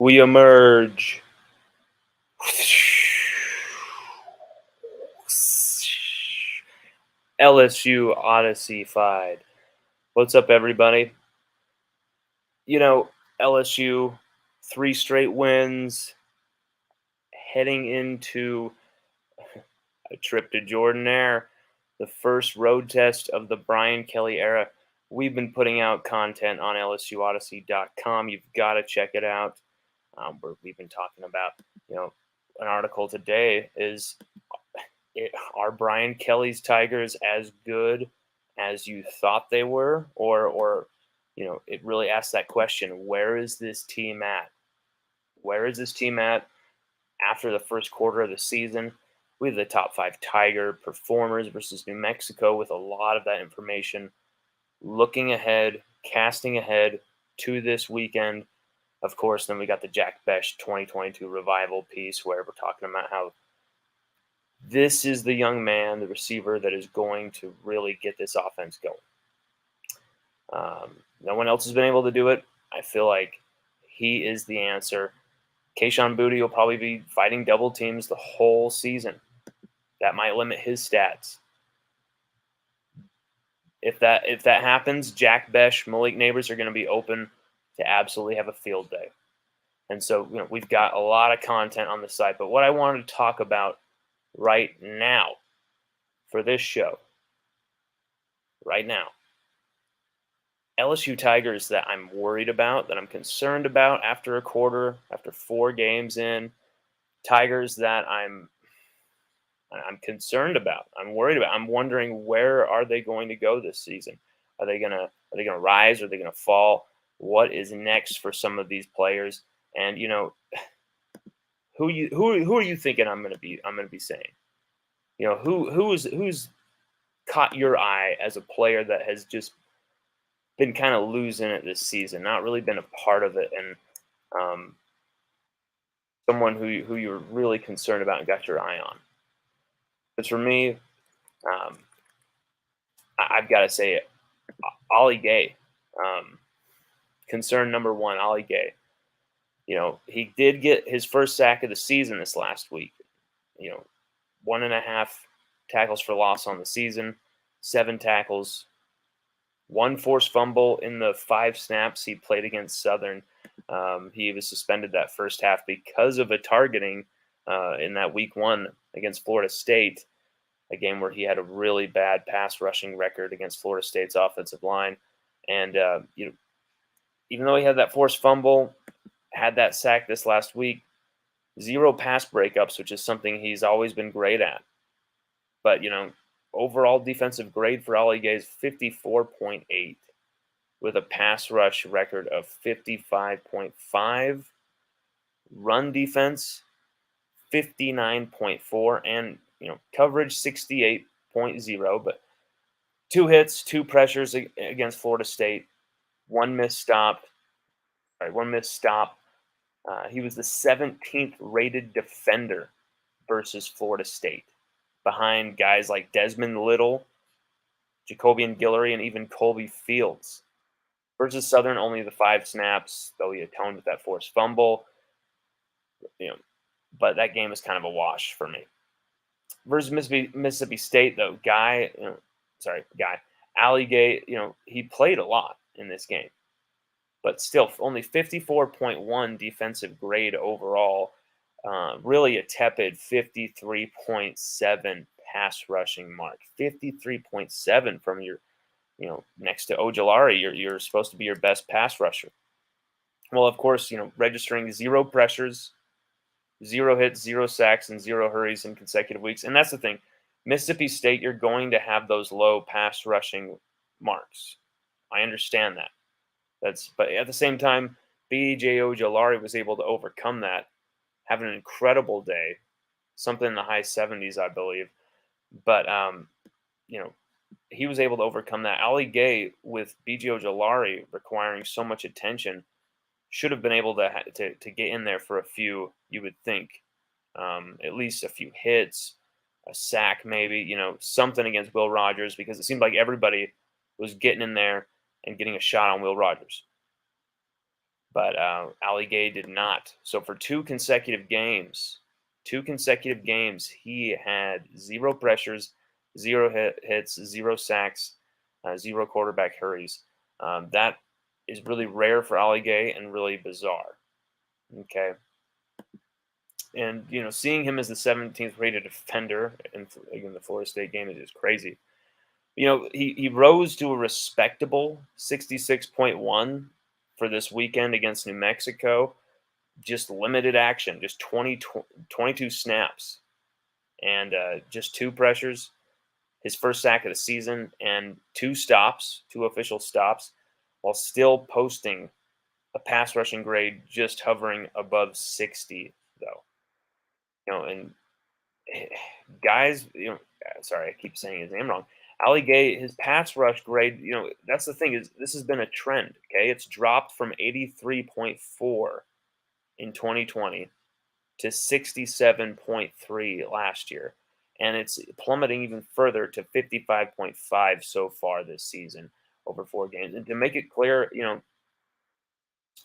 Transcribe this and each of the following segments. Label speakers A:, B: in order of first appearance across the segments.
A: We emerge. LSU Odyssey-fied. What's up, everybody? LSU, 3 straight wins, heading into a trip to Jordan, the first road test of the Brian Kelly era. We've been putting out content on LSUODYSSEY.com. You've got to check it out. Where we've been talking about, an article today is, are Brian Kelly's Tigers as good as you thought they were? Or it really asks that question, where is this team at? Where is this team at after the first quarter of the season? We have the top 5 Tiger performers versus New Mexico with a lot of that information. Looking ahead, casting ahead to this weekend. Of course, then we got the Jack Bech 2022 revival piece where we're talking about how this is the young man, the receiver, that is going to really get this offense going. No one else has been able to do it. I feel like he is the answer. Kayshon Boutte will probably be fighting double teams the whole season. That might limit his stats. If that happens, Jack Bech, Malik Neighbors are going to be open to absolutely have a field day. And so, we've got a lot of content on the site. But what I wanted to talk about right now for this show, right now, LSU Tigers that I'm worried about, that I'm concerned about after a quarter, after 4 games in, Tigers that I'm concerned about, I'm worried about. I'm wondering, where are they going to go this season? Are they gonna rise? Are they gonna fall? What is next for some of these players? And who are you thinking I'm gonna be saying? Who's caught your eye as a player that has just been kind of losing it this season, not really been a part of it, and someone who you're really concerned about and got your eye on? But for me, I've got to say it, Ollie Gay. Concern number one, Ollie Gay. He did get his first sack of the season this last week. 1.5 tackles for loss on the season, 7 tackles, 1 forced fumble in the 5 snaps he played against Southern. He was suspended that first half because of a targeting in that week 1 against Florida State, a game where he had a really bad pass rushing record against Florida State's offensive line. And, even though he had that forced fumble, had that sack this last week, 0 pass breakups, which is something he's always been great at. But, overall defensive grade for Ollie Gay is 54.8 with a pass rush record of 55.5. Run defense, 59.4. And, coverage, 68.0. But 2 hits, 2 pressures against Florida State, 1 missed stop. He was the 17th rated defender versus Florida State, behind guys like Desmond Little, Jacobian Guillory, and even Colby Fields. Versus Southern, only the 5 snaps, though he atoned with that forced fumble. But that game is kind of a wash for me. Versus Mississippi State, though, Ollie Gay, he played a lot in this game. But still, only 54.1 defensive grade overall. Really a tepid 53.7 pass rushing mark. 53.7 from your, next to Ojulari, you're supposed to be your best pass rusher. Well, of course, registering 0 pressures, 0 hits, 0 sacks, and 0 hurries in consecutive weeks. And that's the thing. Mississippi State, you're going to have those low pass rushing marks. I understand that. But at the same time, B.J. Ojulari was able to overcome that, have an incredible day, something in the high 70s, I believe. But he was able to overcome that. Ollie Gay, with B.J. Ojulari requiring so much attention, should have been able to get in there for a few, you would think, at least a few hits, a sack maybe, something against Will Rogers, because it seemed like everybody was getting in there and getting a shot on Will Rogers. but Ali Gay did not. So for two consecutive games, he had zero pressures, zero hits, zero sacks, zero quarterback hurries. That is really rare for Ali Gay and really bizarre. Okay, and seeing him as the 17th rated defender in the Florida State game is just crazy. He rose to a respectable 66.1 for this weekend against New Mexico. Just limited action, just 22 snaps, and just two pressures, his first sack of the season, and two official stops, while still posting a pass rushing grade just hovering above 60, though. And guys, sorry, I keep saying his name wrong. Ali Gay, his pass rush grade, that's the thing, is this has been a trend. Okay, it's dropped from 83.4 in 2020 to 67.3 last year, and it's plummeting even further to 55.5 so far this season over 4 games. And to make it clear,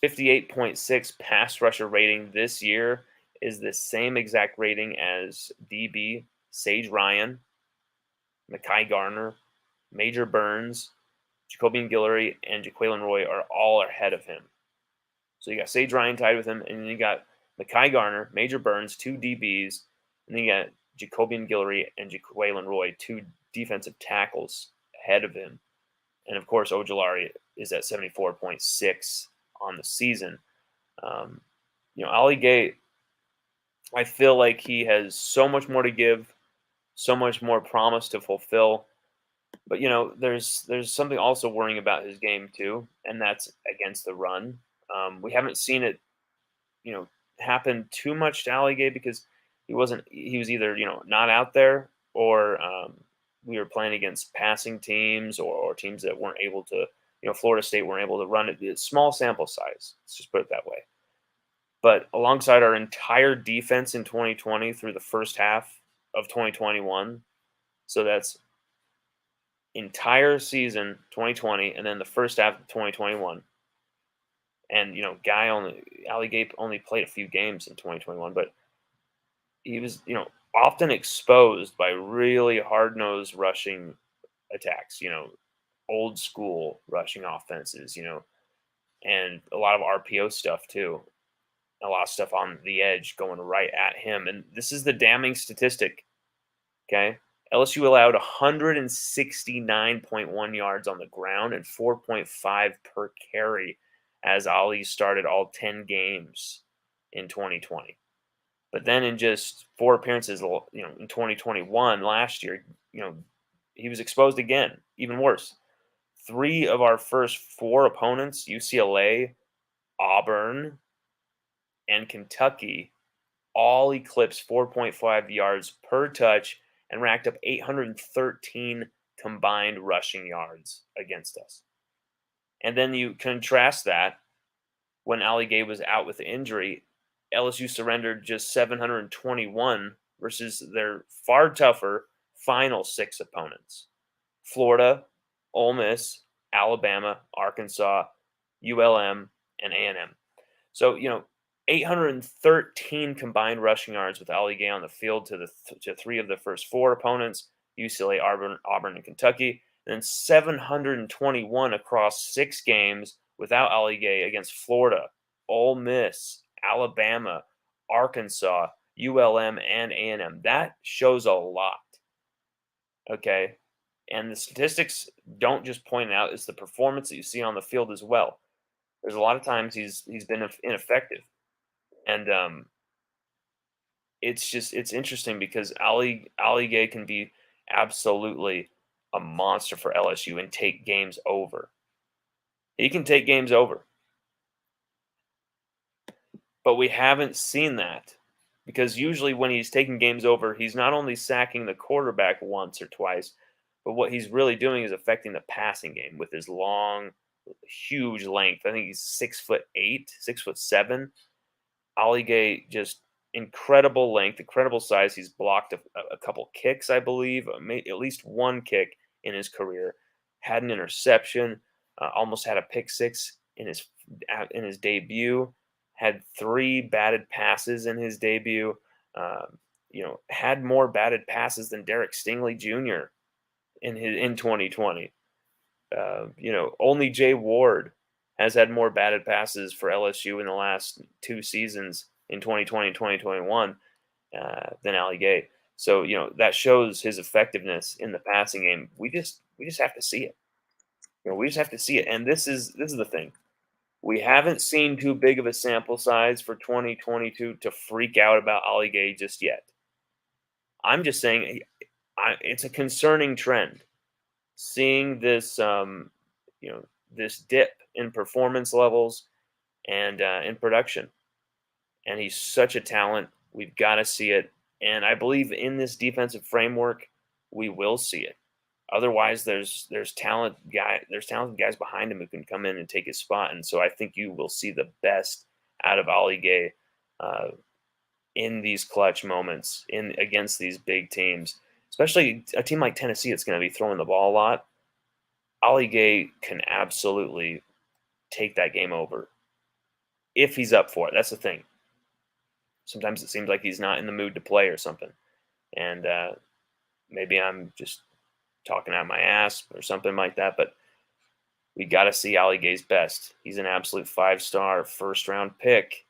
A: 58.6 pass rusher rating this year is the same exact rating as DB Sage Ryan, Mekhi Garner, Major Burns, Jacobian Guillory, and Jaquelin Roy are all ahead of him. So you got Sage Ryan tied with him, and then you got Mekhi Garner, Major Burns, two DBs, and then you got Jacobian Guillory and Jaquelin Roy, two defensive tackles ahead of him. And of course, Ojulari is at 74.6 on the season. Ali Gay, I feel like he has so much more to give, so much more promise to fulfill. But there's something also worrying about his game too, and that's against the run. We haven't seen it, happen too much to Ali Gay because he was either not out there, or we were playing against passing teams, or teams that weren't able to, Florida State weren't able to run it. It's small sample size. Let's just put it that way. But alongside our entire defense in 2020 through the first half of 2021, so that's entire season 2020 and then the first half of 2021. And Ali Gay only played a few games in 2021, but he was often exposed by really hard-nosed rushing attacks, old school rushing offenses, and a lot of RPO stuff too. A lot of stuff on the edge going right at him. And this is the damning statistic. Okay. LSU allowed 169.1 yards on the ground and 4.5 per carry as Ali started all 10 games in 2020. But then in just 4 appearances, in 2021, last year, he was exposed again, even worse. 3 of our first 4 opponents, UCLA, Auburn, and Kentucky, all eclipsed 4.5 yards per touch and racked up 813 combined rushing yards against us. And then you contrast that when Ali Gay was out with injury, LSU surrendered just 721 versus their far tougher final 6 opponents: Florida, Ole Miss, Alabama, Arkansas, ULM, and A&M. So, 813 combined rushing yards with Ali Gay on the field to 3 of the first 4 opponents: UCLA, Auburn, and Kentucky. And then 721 across 6 games without Ali Gay against Florida, Ole Miss, Alabama, Arkansas, ULM, and A&M. That shows a lot. Okay, and the statistics don't just point out; it's the performance that you see on the field as well. There's a lot of times he's been ineffective. And it's interesting because Ali Gay can be absolutely a monster for LSU and take games over. He can take games over, but we haven't seen that because usually when he's taking games over, he's not only sacking the quarterback once or twice, but what he's really doing is affecting the passing game with his long, huge length. I think he's 6'8", 6'7". Ali Gay, just incredible length, incredible size. He's blocked a couple kicks, I believe, at least one kick in his career. Had an interception, almost had a pick 6 in his in his debut, had 3 batted passes in his debut. Had more batted passes than Derek Stingley Jr. in 2020. Only Jay Ward has had more batted passes for LSU in the last 2 seasons in 2020 and 2021 than Ali Gay. So that shows his effectiveness in the passing game. We just have to see it. We just have to see it. And this is the thing. We haven't seen too big of a sample size for 2022 to freak out about Ali Gay just yet. I'm just saying it's a concerning trend seeing this dip in performance levels and in production. And he's such a talent. We've got to see it. And I believe in this defensive framework, we will see it. Otherwise, there's talented guys behind him who can come in and take his spot. And so I think you will see the best out of Ali Gay in these clutch moments in against these big teams, especially a team like Tennessee that's going to be throwing the ball a lot. Ali Gay can absolutely take that game over if he's up for it. That's the thing. Sometimes it seems like he's not in the mood to play or something, and maybe I'm just talking out my ass or something like that. But we got to see Ali Gay's best. He's an absolute 5-star first-round pick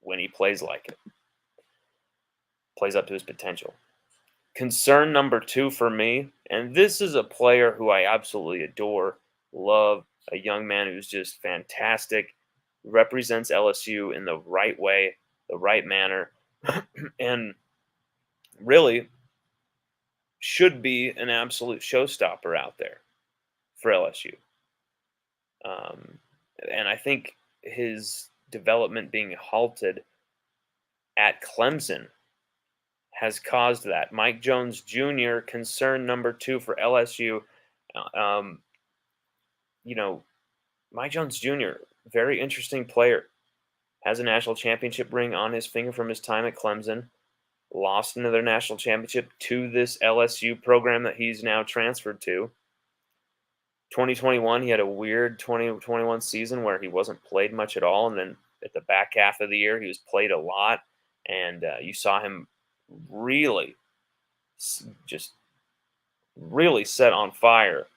A: when he plays like it, plays up to his potential. Concern number 2 for me, and this is a player who I absolutely adore, love, a young man who's just fantastic, represents LSU in the right way, the right manner, and really should be an absolute showstopper out there for LSU. And I think his development being halted at Clemson has caused that. Mike Jones Jr., concern number 2 for LSU. Um, Mike Jones Jr., very interesting player. Has a national championship ring on his finger from his time at Clemson. Lost another national championship to this LSU program that he's now transferred to. 2021, he had a weird 2021 season where he wasn't played much at all. And then at the back half of the year, he was played a lot. And you saw him really just really set on fire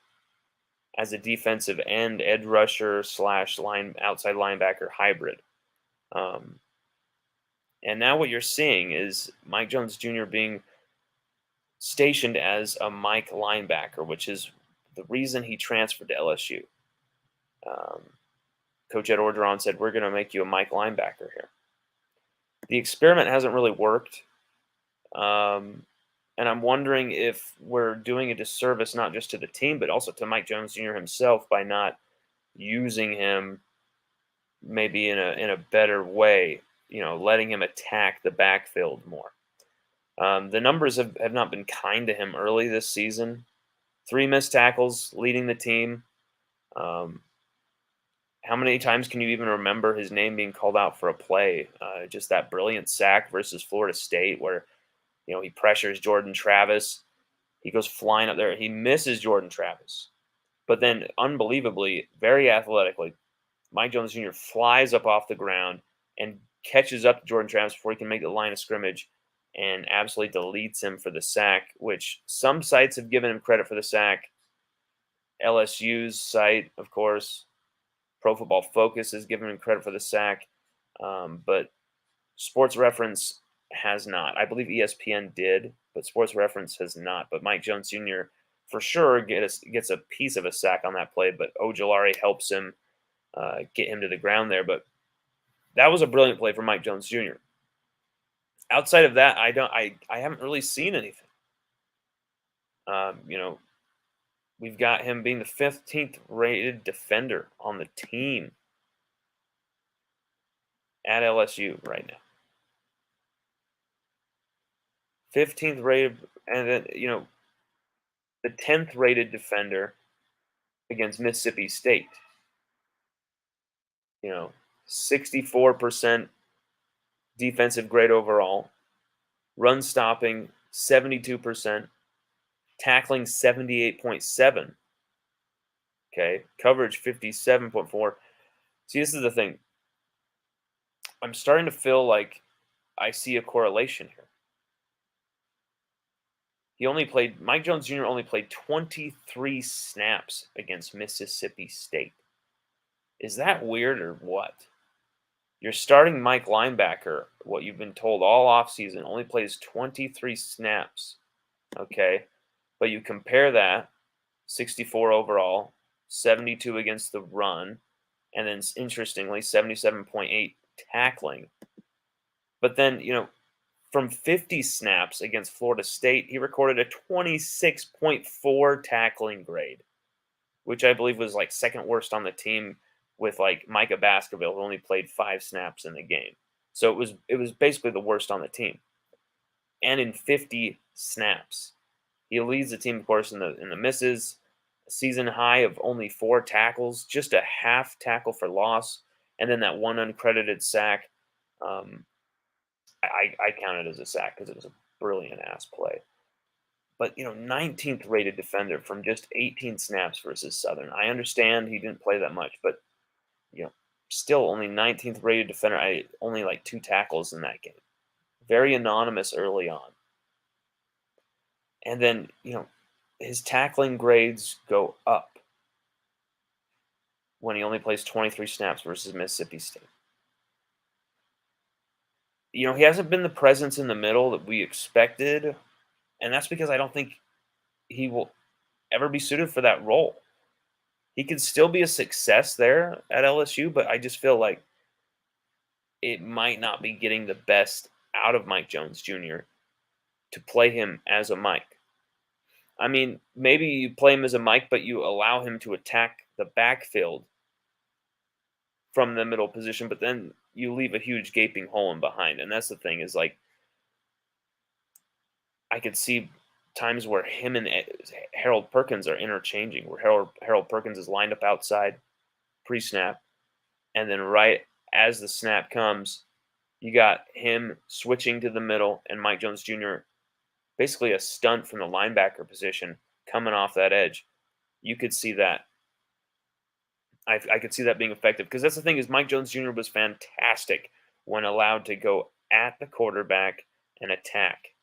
A: as a defensive end, edge rusher / outside linebacker hybrid. And now what you're seeing is Mike Jones Jr. being stationed as a Mike linebacker, which is the reason he transferred to LSU. Coach Ed Orgeron said, "We're going to make you a Mike linebacker here." The experiment hasn't really worked. And I'm wondering if we're doing a disservice not just to the team, but also to Mike Jones Jr. himself by not using him maybe in a better way, letting him attack the backfield more. The numbers have not been kind to him early this season. 3 missed tackles leading the team. How many times can you even remember his name being called out for a play? Just that brilliant sack versus Florida State where, he pressures Jordan Travis. He goes flying up there. He misses Jordan Travis. But then, unbelievably, very athletically, Mike Jones Jr. flies up off the ground and catches up to Jordan Travis before he can make the line of scrimmage and absolutely deletes him for the sack, which some sites have given him credit for the sack. LSU's site, of course, Pro Football Focus has given him credit for the sack, but Sports Reference has not. I believe ESPN did, but Sports Reference has not. But Mike Jones Jr. for sure gets a piece of a sack on that play, but Ojulari helps him get him to the ground there. But that was a brilliant play for Mike Jones Jr. Outside of that, I haven't really seen anything. We've got him being the 15th rated defender on the team at LSU right now. 15th rated, and then, the 10th rated defender against Mississippi State. 64% defensive grade overall, run stopping 72%, tackling 78.7. Okay, coverage 57.4. See, this is the thing. I'm starting to feel like I see a correlation here. Mike Jones Jr. only played 23 snaps against Mississippi State. Is that weird or what? Your starting Mike linebacker, what you've been told all offseason, only plays 23 snaps. Okay. But you compare that 64 overall, 72 against the run, and then interestingly, 77.8 tackling. But then, from 50 snaps against Florida State, he recorded a 26.4 tackling grade, which I believe was like second worst on the team with like Micah Baskerville, who only played 5 snaps in the game. So it was basically the worst on the team. And in 50 snaps. He leads the team, of course, in the misses. A season high of only 4 tackles, just a half tackle for loss, and then that one uncredited sack. Um, I count it as a sack because it was a brilliant ass play. But 19th rated defender from just 18 snaps versus Southern. I understand he didn't play that much, but you know, still only 19th rated defender. I only like 2 tackles in that game. Very anonymous early on. And then, his tackling grades go up when he only plays 23 snaps versus Mississippi State. He hasn't been the presence in the middle that we expected, and that's because I don't think he will ever be suited for that role. He could still be a success there at LSU, but I just feel like it might not be getting the best out of Mike Jones Jr. to play him as a Mike. I mean, maybe you play him as a Mike, but you allow him to attack the backfield from the middle position, but then you leave a huge gaping hole in behind. And that's the thing is like, I could see times where him and Harold Perkins are interchanging, where Harold Perkins is lined up outside pre-snap, and then right as the snap comes, you got him switching to the middle and Mike Jones Jr. basically a stunt from the linebacker position coming off that edge. You could see that. I could see that being effective because that's the thing is Mike Jones Jr. was fantastic when allowed to go at the quarterback and attack.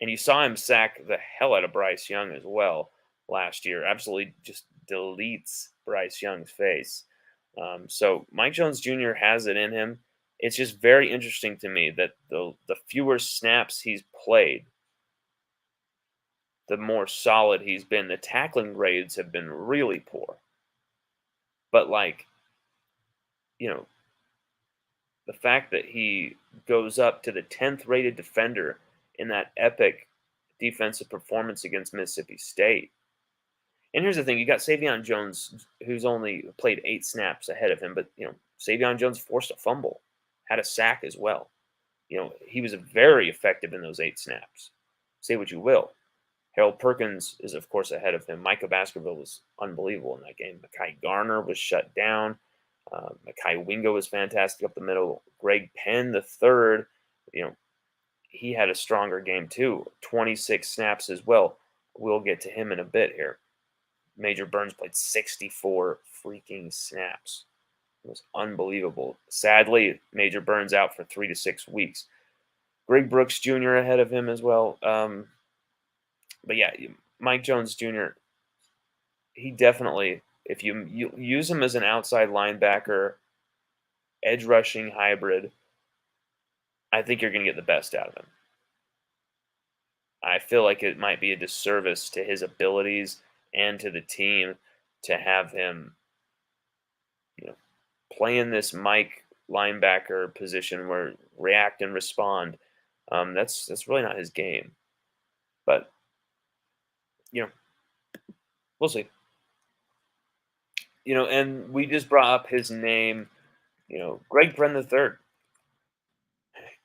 A: And you saw him sack the hell out of Bryce Young as well last year. Absolutely just deletes Bryce Young's face. So Mike Jones Jr. has it in him. It's just very interesting to me that the fewer snaps he's played, the more solid he's been. The tackling grades have been really poor. But like, you know, the fact that he goes up to the 10th rated defender in that epic defensive performance against Mississippi State. And here's the thing, you got Savion Jones, who's only played 8 snaps ahead of him, but Savion Jones forced a fumble, had a sack as well. He was very effective in those 8 snaps. Say what you will. Harold Perkins is, of course, ahead of him. Micah Baskerville was unbelievable in that game. Mekhi Garner was shut down. Mekhi Wingo was fantastic up the middle. Greg Penn, the third, he had a stronger game too. 26 snaps as well. We'll get to him in a bit here. Major Burns played 64 freaking snaps. It was unbelievable. Sadly, Major Burns out for 3 to 6 weeks. Greg Brooks Jr. ahead of him as well. But yeah, Mike Jones Jr., he definitely, if you use him as an outside linebacker, edge rushing hybrid, I think you're going to get the best out of him. I feel like it might be a disservice to his abilities and to the team to have him, play in this Mike linebacker position where react and respond. That's really not his game. But we'll see. And we just brought up his name. Greg Penn the third.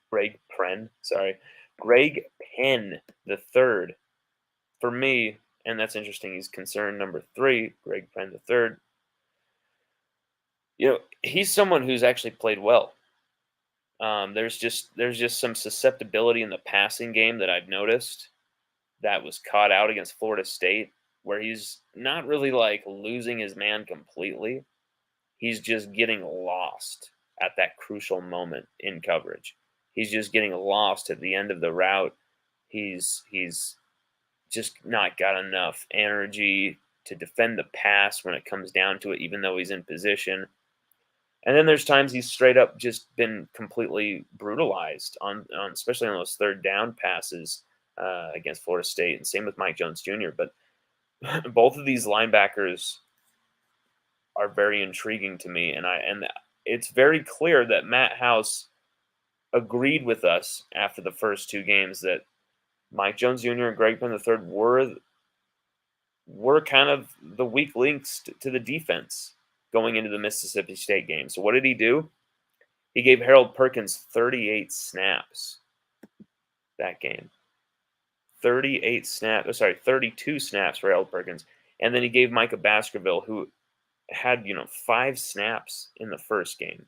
A: Greg Penn, sorry, Greg Penn the third. For me, and that's interesting. He's concerned number 3, Greg Penn the third. He's someone who's actually played well. There's just some susceptibility in the passing game that I've noticed that was caught out against Florida State, where he's not really like losing his man completely. he's just getting lost at that crucial moment in coverage. He's just getting lost at the end of the route. He's just not got enough energy to defend the pass when it comes down to it, even though he's in position. And then there's times he's straight up just been completely brutalized on especially on those third down passes against Florida State, and same with Mike Jones Jr. But both of these linebackers are very intriguing to me, and it's very clear that Matt House agreed with us after the first two games that Mike Jones Jr. and Greg Penn III were kind of the weak links to the defense going into the Mississippi State game. So what did he do? He gave Harold Perkins 38 snaps that game. 32 snaps for Harold Perkins. And then he gave Micah Baskerville, who had, 5 snaps in the first game.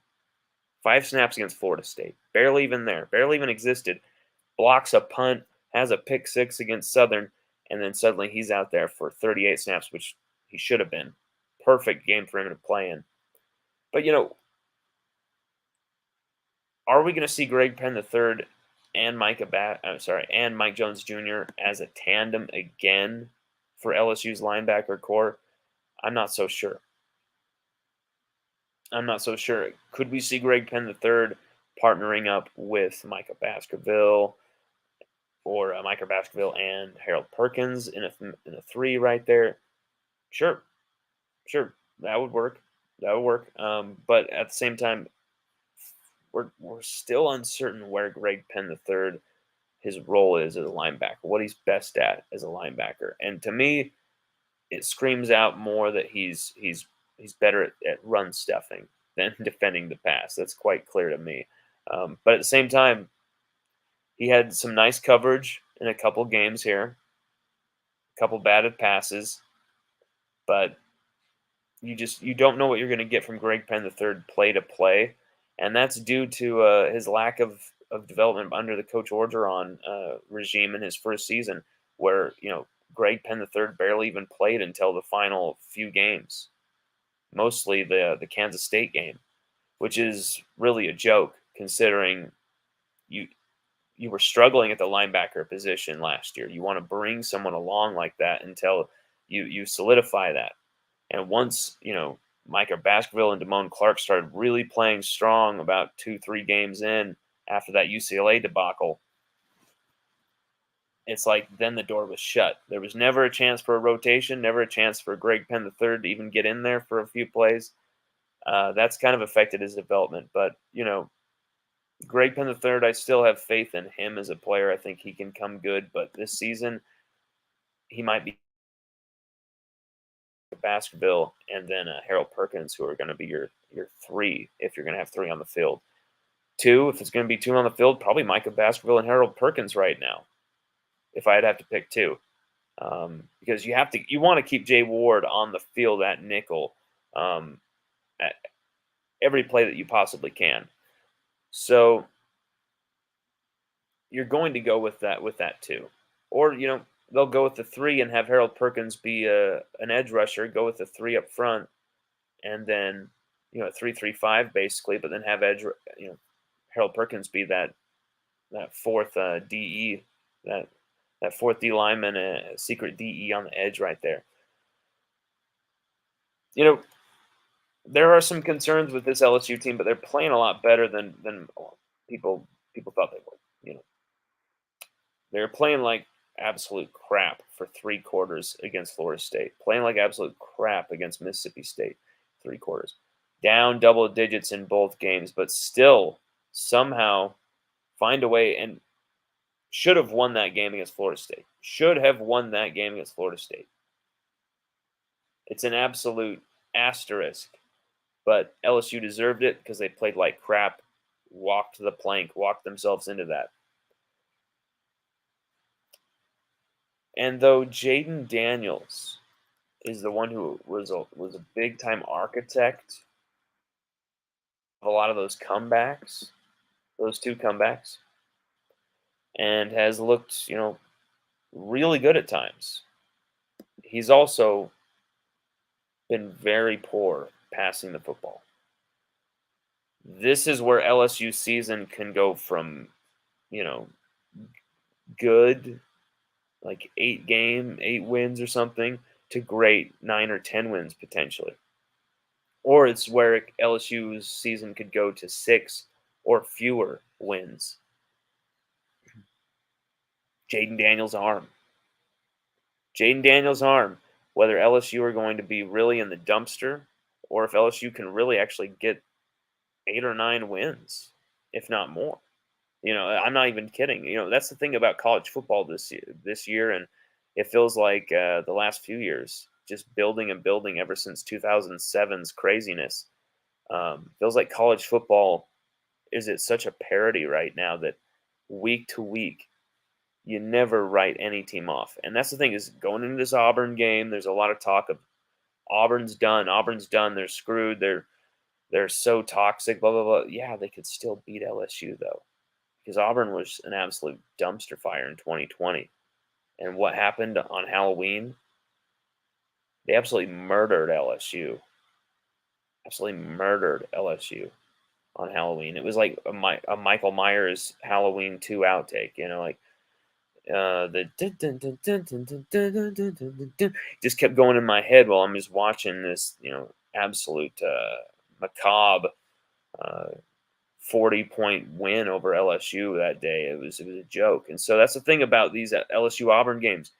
A: 5 snaps against Florida State. Barely even there. Barely even existed. Blocks a punt, has a pick six against Southern, and then suddenly he's out there for 38 snaps, which he should have been. Perfect game for him to play in. But, are we going to see Greg Penn III and Mike Jones Jr. as a tandem again for LSU's linebacker core? I'm not so sure. Could we see Greg Penn III partnering up with Micah Baskerville, or Micah Baskerville and Harold Perkins in a 3 right there? Sure, that would work. But at the same time, we're still uncertain where Greg Penn III, his role is as a linebacker, what he's best at as a linebacker. And to me, it screams out more that he's better at run stuffing than defending the pass. That's quite clear to me. But at the same time, he had some nice coverage in a couple games here, a couple batted passes, but you don't know what you're going to get from Greg Penn III play to play, and that's due to his lack of development under the Coach Orgeron regime in his first season, where Greg Penn III barely even played until the final few games, mostly the Kansas State game, which is really a joke considering you were struggling at the linebacker position last year. You want to bring someone along like that until you solidify that. And once, Micah Baskerville and Damone Clark started really playing strong about 2-3 games in after that UCLA debacle, it's like then the door was shut. There was never a chance for a rotation, never a chance for Greg Penn III to even get in there for a few plays. That's kind of affected his development. But, Greg Penn III, I still have faith in him as a player. I think he can come good. But this season, he might be Baskerville and then Harold Perkins, who are going to be your 3 if you're going to have 3 on the field. 2, if it's going to be 2 on the field, probably Micah Baskerville and Harold Perkins right now, if I'd have to pick 2. Because you want to keep Jay Ward on the field at nickel at every play that you possibly can. So you're going to go with that 2. Or, they'll go with the 3 and have Harold Perkins be an edge rusher, go with the 3 up front, and then, a 3-3-5 basically, but then have Harold Perkins be that 4th DE, that 4th D lineman, a secret DE on the edge right there. There are some concerns with this LSU team, but they're playing a lot better than people thought they would. They're playing like absolute crap for 3 quarters against Florida State, playing like absolute crap against Mississippi State 3 quarters, down double digits in both games, but still somehow find a way and should have won that game against Florida State. It's an absolute asterisk, but LSU deserved it because they played like crap, walked the plank, walked themselves into that. And though Jaden Daniels is the one who was a big time architect of a lot of those comebacks, those 2 comebacks, and has looked, really good at times, he's also been very poor passing the football. This is where LSU season can go from, you know, good, like 8 wins or something, to great 9 or 10 wins potentially. Or it's where LSU's season could go to 6 or fewer wins. Jaden Daniels' arm. Jaden Daniels' arm. Whether LSU are going to be really in the dumpster, or if LSU can really actually get 8 or 9 wins, if not more. I'm not even kidding. That's the thing about college football this year, and it feels like the last few years, just building and building ever since 2007's craziness. Feels like college football is at such a parity right now that week to week, you never write any team off. And that's the thing, is going into this Auburn game, there's a lot of talk of Auburn's done. Auburn's done. They're screwed. They're so toxic. Blah blah blah. Yeah, they could still beat LSU though, because Auburn was an absolute dumpster fire in 2020. And what happened on Halloween? They absolutely murdered LSU. Absolutely murdered LSU on Halloween. It was like a Michael Myers Halloween 2 outtake. Like the just kept going in my head while I'm just watching this, absolute macabre 40-point win over LSU that day. It was a joke. And so that's the thing about these LSU Auburn games.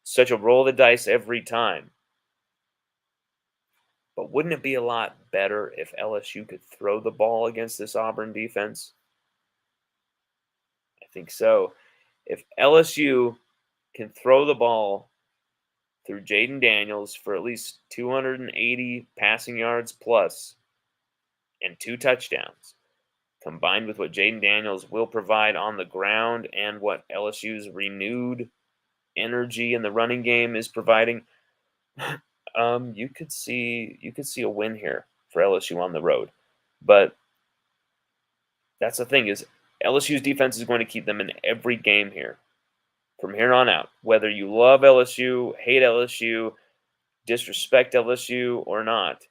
A: Such a roll of the dice every time. But wouldn't it be a lot better if LSU could throw the ball against this Auburn defense? I think so. If LSU can throw the ball through Jaden Daniels for at least 280 passing yards plus and 2 touchdowns, combined with what Jaden Daniels will provide on the ground and what LSU's renewed energy in the running game is providing, you could see a win here for LSU on the road. But that's the thing, is LSU's defense is going to keep them in every game here from here on out. Whether you love LSU, hate LSU, disrespect LSU or not,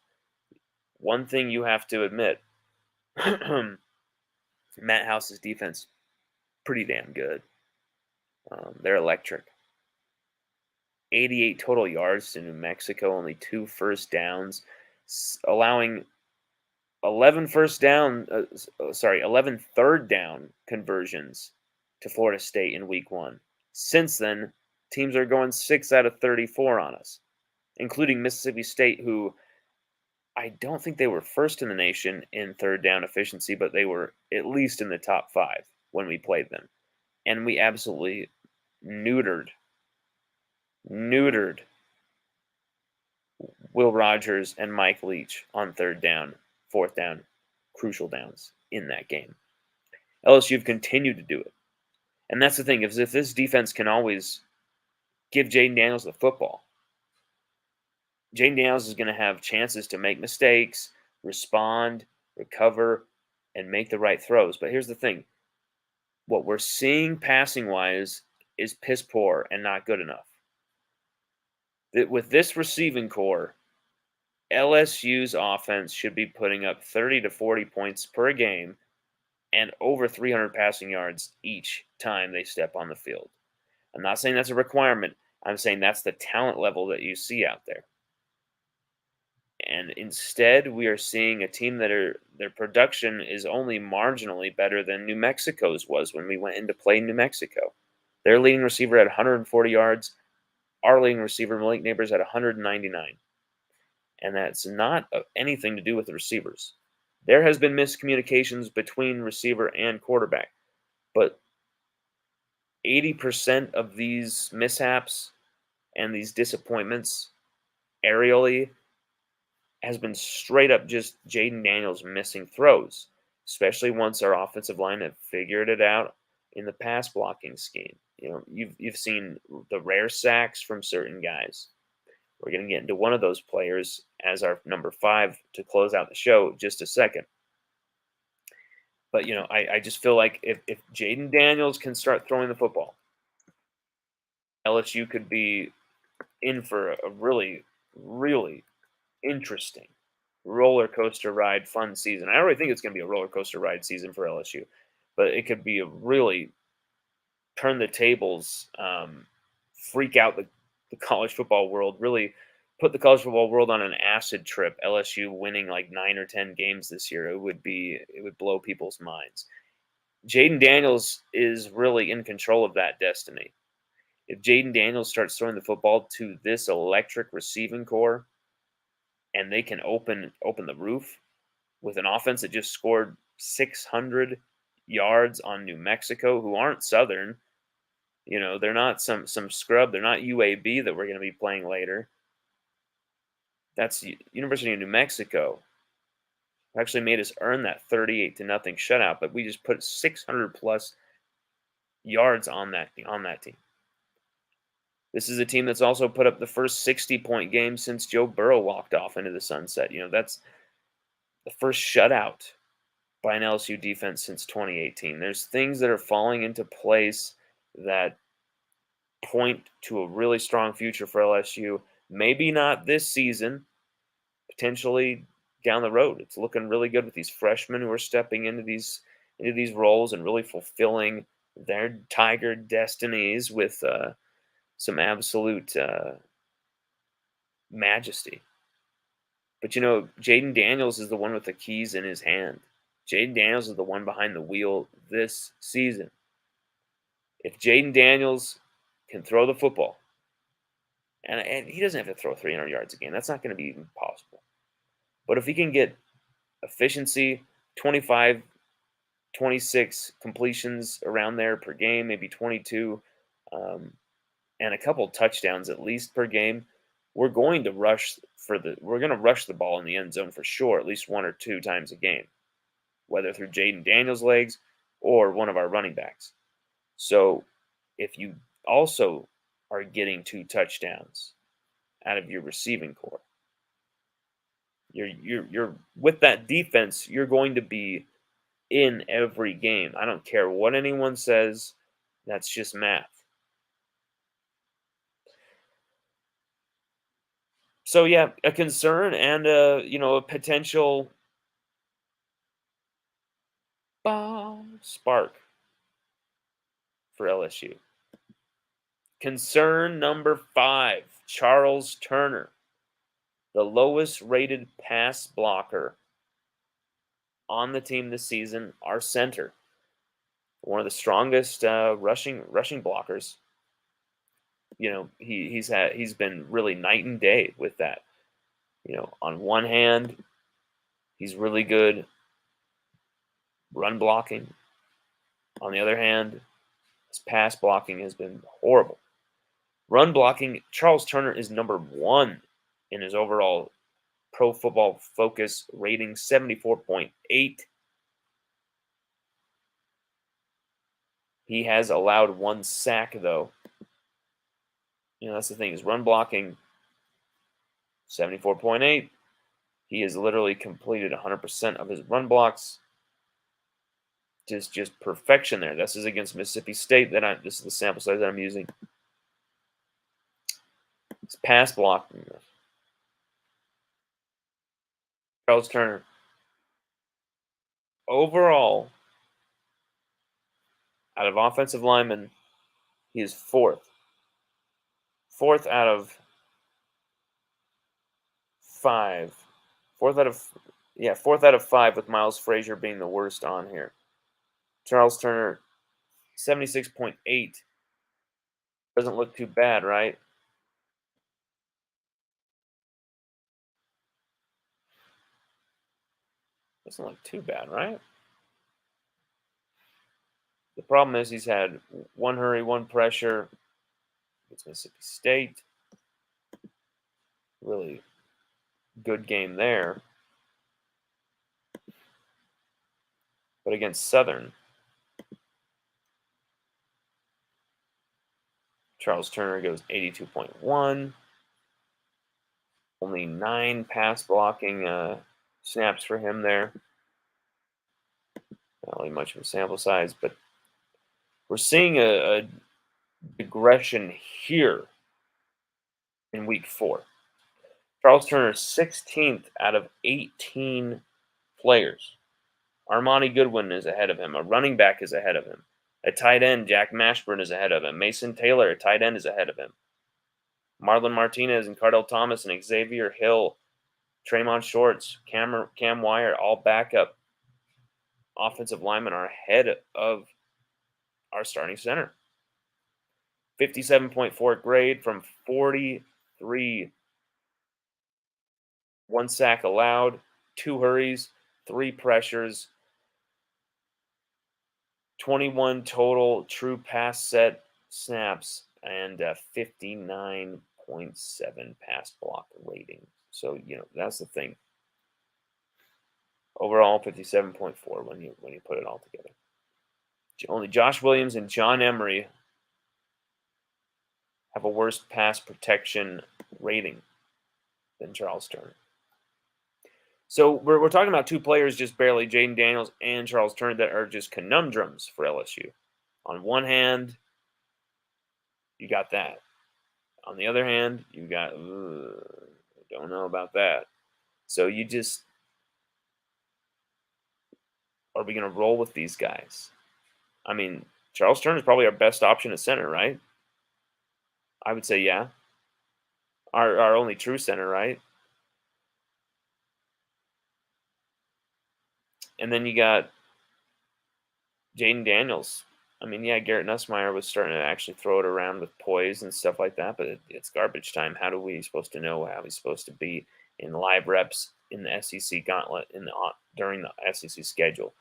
A: one thing you have to admit, Matt House's defense, pretty damn good. They're electric. 88 total yards to New Mexico, only 2 first downs, allowing 11 third down conversions to Florida State in week 1. Since then, teams are going 6 out of 34 on us, including Mississippi State, who I don't think they were first in the nation in third down efficiency, but they were at least in the top 5 when we played them. And we absolutely neutered Will Rogers and Mike Leach on third down, fourth down, crucial downs in that game. LSU have continued to do it. And that's the thing, is if this defense can always give Jaden Daniels the football, Jaden Daniels is going to have chances to make mistakes, respond, recover, and make the right throws. But here's the thing. What we're seeing passing-wise is piss poor and not good enough. With this receiving core, LSU's offense should be putting up 30 to 40 points per game and over 300 passing yards each time they step on the field. I'm not saying that's a requirement. I'm saying that's the talent level that you see out there. And instead, we are seeing a team that their production is only marginally better than New Mexico's was when we went into play New Mexico. Their leading receiver had 140 yards. Our leading receiver, Malik Neighbors, had 199. And that's not anything to do with the receivers. There has been miscommunications between receiver and quarterback. But 80% of these mishaps and these disappointments aerially has been straight up just Jaden Daniels missing throws, especially once our offensive line have figured it out in the pass blocking scheme. You've seen the rare sacks from certain guys. We're going to get into one of those players as our number 5 to close out the show just a second. But, I just feel like if Jaden Daniels can start throwing the football, LSU could be in for a really, really interesting roller coaster ride fun season. I already think it's going to be a roller coaster ride season for LSU, but it could be a really turn the tables, freak out the college football world, really put the college football world on an acid trip. LSU winning like 9 or 10 games this year, it would blow people's minds. Jaden Daniels is really in control of that destiny. If Jaden Daniels starts throwing the football to this electric receiving core, and they can open the roof with an offense that just scored 600 yards on New Mexico, who aren't Southern. They're not some scrub. They're not UAB that we're going to be playing later. That's University of New Mexico. Actually made us earn that 38-0 shutout, but we just put 600 plus yards on that team. This is a team that's also put up the first 60-point game since Joe Burrow walked off into the sunset. That's the first shutout by an LSU defense since 2018. There's things that are falling into place that point to a really strong future for LSU. Maybe not this season, potentially down the road. It's looking really good with these freshmen who are stepping into these roles and really fulfilling their Tiger destinies with some absolute majesty. But Jaden Daniels is the one with the keys in his hand. Jaden Daniels is the one behind the wheel this season. If Jaden Daniels can throw the football, and he doesn't have to throw 300 yards a game, that's not going to be even possible. But if he can get efficiency, 25, 26 completions around there per game, maybe 22, and a couple touchdowns at least per game, we're going to rush the ball in the end zone for sure, at least 1 or 2 times a game, whether through Jaden Daniels' legs or one of our running backs. So if you also are getting 2 touchdowns out of your receiving core, you're with that defense, you're going to be in every game. I don't care what anyone says. That's just math. So yeah, a concern and a potential spark for LSU. Concern number 5, Charles Turner, the lowest rated pass blocker on the team this season, our center, one of the strongest rushing blockers. He's been really night and day with that. On one hand, he's really good run blocking. On the other hand, his pass blocking has been horrible. Run blocking, Charles Turner is number 1 in his overall Pro Football Focus rating, 74.8. He has allowed 1 sack, though. That's the thing, is run blocking, 74.8. He has literally completed 100% of his run blocks. Just perfection there. This is against Mississippi State. This is the sample size that I'm using. It's pass blocking. Charles Turner. Overall, out of offensive linemen, he is 4th. 4th out of 5. 4th out of 5, with Miles Frazier being the worst on here. Charles Turner, 76.8. Doesn't look too bad, right? Doesn't look too bad, right? The problem is he's had 1 hurry, 1 pressure. It's Mississippi State. Really good game there. But against Southern, Charles Turner goes 82.1. Only 9 pass blocking snaps for him there. Not really much of a sample size, but we're seeing a digression here in week 4. Charles Turner, 16th out of 18 players. Armani Goodwin is ahead of him. A running back is ahead of him. A tight end, Jack Mashburn, is ahead of him. Mason Taylor, a tight end, is ahead of him. Marlon Martinez and Cardell Thomas and Xavier Hill, Tremont Shorts, Cam Wire, all backup offensive linemen are ahead of our starting center. 57.4 grade from 43. 1 sack allowed, 2 hurries, 3 pressures, 21 total true pass set snaps, and 59.7 pass block rating. So, that's the thing. Overall, 57.4 when you put it all together. Only Josh Williams and John Emery have a worse pass protection rating than Charles Turner. So we're talking about 2 players just barely, Jaden Daniels and Charles Turner, that are just conundrums for LSU. On one hand, you got that. On the other hand, you got, I don't know about that. So you just, are we going to roll with these guys? I mean, Charles Turner is probably our best option at center, right? I would say, yeah. Our only true center, right? And then you got Jaden Daniels. I mean, yeah, Garrett Nussmeier was starting to actually throw it around with poise and stuff like that, but it's garbage time. How are we supposed to know how he's supposed to be in live reps in the SEC gauntlet during the SEC schedule?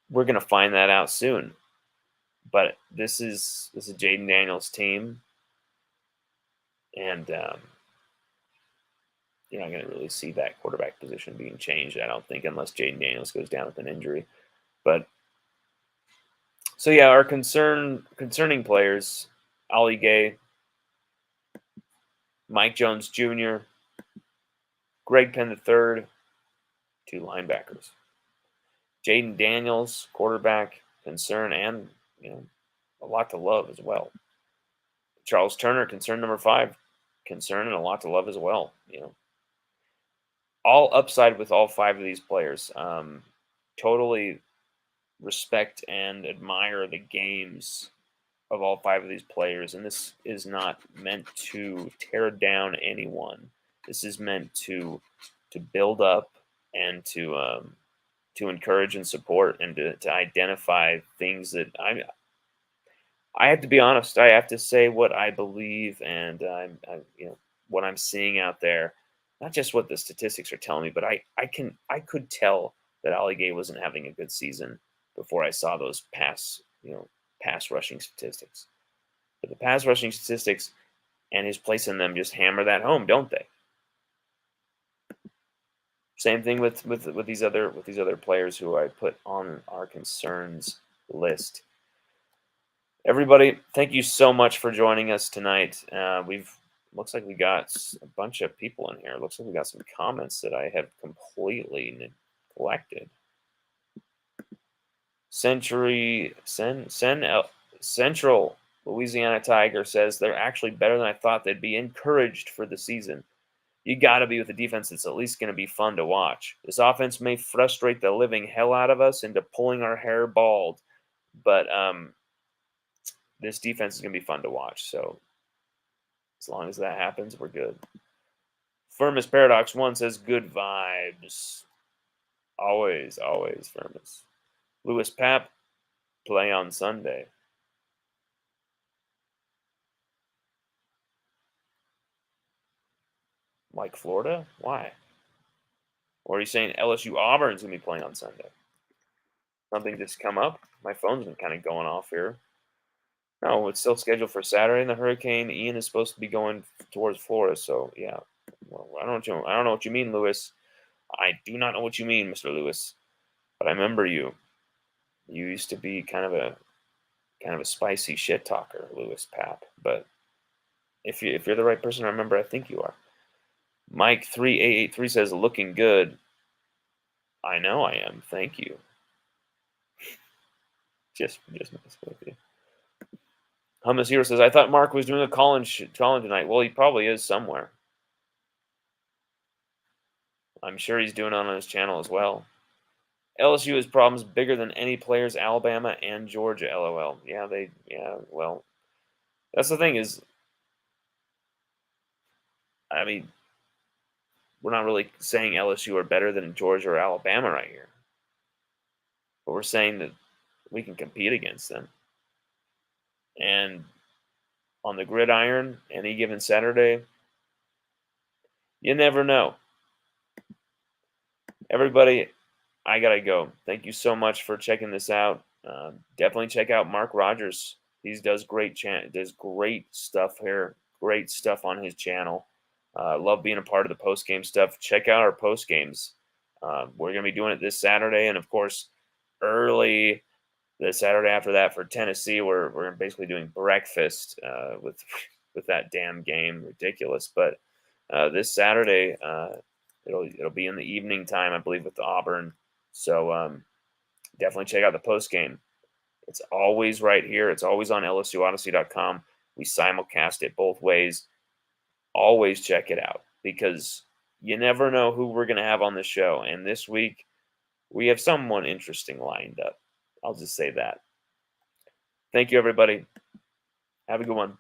A: We're going to find that out soon. But this is Jaden Daniels' team, and you're not going to really see that quarterback position being changed, I don't think, unless Jaden Daniels goes down with an injury. But so yeah, our concerning players: Ali Gay, Mike Jones Jr., Greg Penn III, 2 linebackers. Jaden Daniels, quarterback, concern, and a lot to love as well. Charles Turner, concern number 5, concern and a lot to love as well. All upside with all 5 of these players. Totally respect and admire the games of all 5 of these players, and this is not meant to tear down anyone. This is meant to build up and to encourage and support, and to identify things that I have to be honest. I have to say what I believe, and what I'm seeing out there. Not just what the statistics are telling me, but I could tell that Ali Gay wasn't having a good season before I saw those pass rushing statistics. But the pass rushing statistics and his place in them just hammer that home, don't they? Same thing with these other players who I put on our concerns list. Everybody, thank you so much for joining us tonight. Looks like we got a bunch of people in here. Looks like we got some comments that I have completely neglected. Central Louisiana Tiger says they're actually better than I thought. They'd be encouraged for the season. You got to be with a defense that's at least going to be fun to watch. This offense may frustrate the living hell out of us into pulling our hair bald, but this defense is going to be fun to watch. So as long as that happens, we're good. Firmus Paradox 1 says good vibes. Always, always, Firmus. Lewis Papp, play on Sunday. Like Florida? Why? Or are you saying LSU Auburn's going to be playing on Sunday? Something just come up? My phone's been kind of going off here. No, it's still scheduled for Saturday, and the Hurricane Ian is supposed to be going towards Florida. So, yeah. Well, I don't know what you mean, Lewis. I do not know what you mean, Mr. Lewis. But I remember you. You used to be kind of a spicy shit talker, Lewis Papp. But if you're the right person to remember, I think you are. Mike 3883 says looking good. I know I am. Thank you. Just messing with you. Hummus Hero says I thought Mark was doing a call-in tonight. Well, he probably is somewhere. I'm sure he's doing it on his channel as well. LSU has problems bigger than any players, Alabama and Georgia, LOL. Yeah, well, that's the thing is, I mean, we're not really saying LSU are better than Georgia or Alabama right here. But we're saying that we can compete against them. And on the gridiron, any given Saturday, you never know. Everybody, I gotta go. Thank you so much for checking this out. Definitely check out Mark Rogers. He does does great stuff here. Great stuff on his channel. Love being a part of the post game stuff. Check out our post games. We're gonna be doing it this Saturday, and of course, early the Saturday after that for Tennessee, we're basically doing breakfast with with that damn game. Ridiculous, but this Saturday it'll be in the evening time, I believe, with Auburn. So definitely check out the post game. It's always right here. It's always on LSUODYSSEY.com. We simulcast it both ways. Always check it out because you never know who we're going to have on the show. And this week, we have someone interesting lined up. I'll just say that. Thank you, everybody. Have a good one.